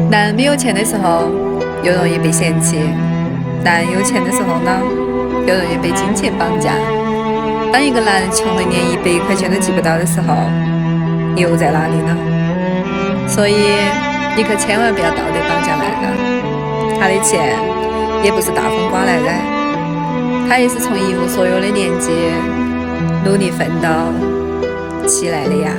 男人没有钱的时候，又容易被嫌弃；男人有钱的时候呢，又容易被金钱绑架。当一个男人穷得连100块钱都记不到的时候，又在哪里呢？所以，你可千万不要道德绑架男人，他的钱也不是大风刮来的，他也是从一无所有的年纪努力奋斗起来的呀。